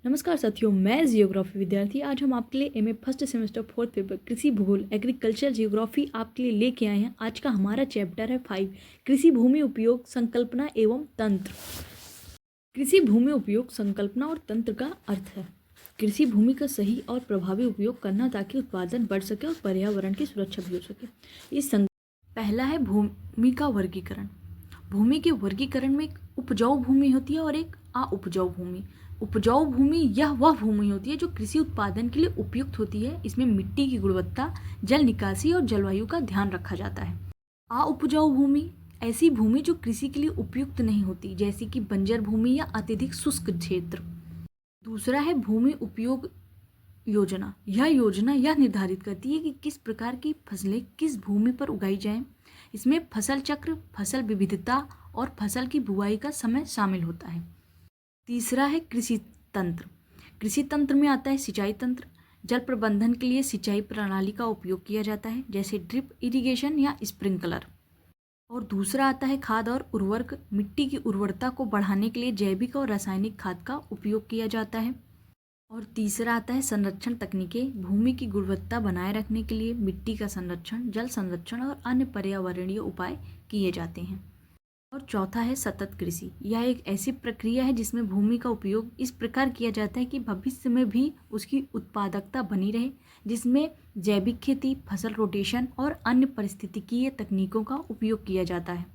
नमस्कार साथियों, मैं जियोग्राफी विद्यार्थी। आज हम आपके लिए MA first semester fourth paper कृषि भूगोल एग्रीकल्चर जियोग्राफी आपके लिए लेके आए हैं। आज का हमारा चैप्टर है 5 कृषि भूमि उपयोग संकल्पना एवं तंत्र। कृषि भूमि उपयोग संकल्पना और तंत्र का अर्थ है कृषि भूमि का सही और प्रभावी उपयोग करना ताकि उत्पादन बढ़ सके और पर्यावरण की सुरक्षा भी हो सके। पहला है भूमि का वर्गीकरण। भूमि के वर्गीकरण में एक उपजाऊ भूमि होती है और एक अउपजाऊ भूमि। उपजाऊ भूमि यह वह भूमि होती है जो कृषि उत्पादन के लिए उपयुक्त होती है। इसमें मिट्टी की गुणवत्ता, जल निकासी और जलवायु का ध्यान रखा जाता है। अउपजाऊ भूमि ऐसी भूमि जो कृषि के लिए उपयुक्त नहीं होती, जैसे कि बंजर भूमि या अत्यधिक शुष्क क्षेत्र। दूसरा है भूमि उपयोग योजना। यह योजना यह निर्धारित करती है कि किस प्रकार की फसलें किस भूमि पर उगाई जाएं। इसमें फसल चक्र, फसल विविधता और फसल की बुआई का समय शामिल होता है। तीसरा है कृषि तंत्र। कृषि तंत्र में आता है सिंचाई तंत्र। जल प्रबंधन के लिए सिंचाई प्रणाली का उपयोग किया जाता है, जैसे ड्रिप इरिगेशन या स्प्रिंकलर। और दूसरा आता है खाद और उर्वरक। मिट्टी की उर्वरता को बढ़ाने के लिए जैविक और रासायनिक खाद का उपयोग किया जाता है। और तीसरा आता है संरक्षण तकनीकें। भूमि की गुणवत्ता बनाए रखने के लिए मिट्टी का संरक्षण, जल संरक्षण और अन्य पर्यावरणीय उपाय किए जाते हैं। और चौथा है सतत कृषि। यह एक ऐसी प्रक्रिया है जिसमें भूमि का उपयोग इस प्रकार किया जाता है कि भविष्य में भी उसकी उत्पादकता बनी रहे, जिसमें जैविक खेती, फसल रोटेशन और अन्य पारिस्थितिकीय तकनीकों का उपयोग किया जाता है।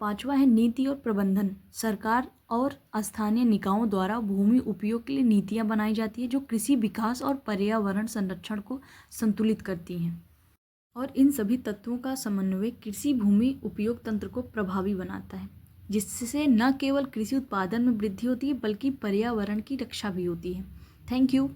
पांचवा है नीति और प्रबंधन। सरकार और स्थानीय निकायों द्वारा भूमि उपयोग के लिए नीतियां बनाई जाती है जो कृषि विकास और पर्यावरण संरक्षण को संतुलित करती हैं। और इन सभी तत्वों का समन्वय कृषि भूमि उपयोग तंत्र को प्रभावी बनाता है, जिससे न केवल कृषि उत्पादन में वृद्धि होती है बल्कि पर्यावरण की रक्षा भी होती है। Thank you.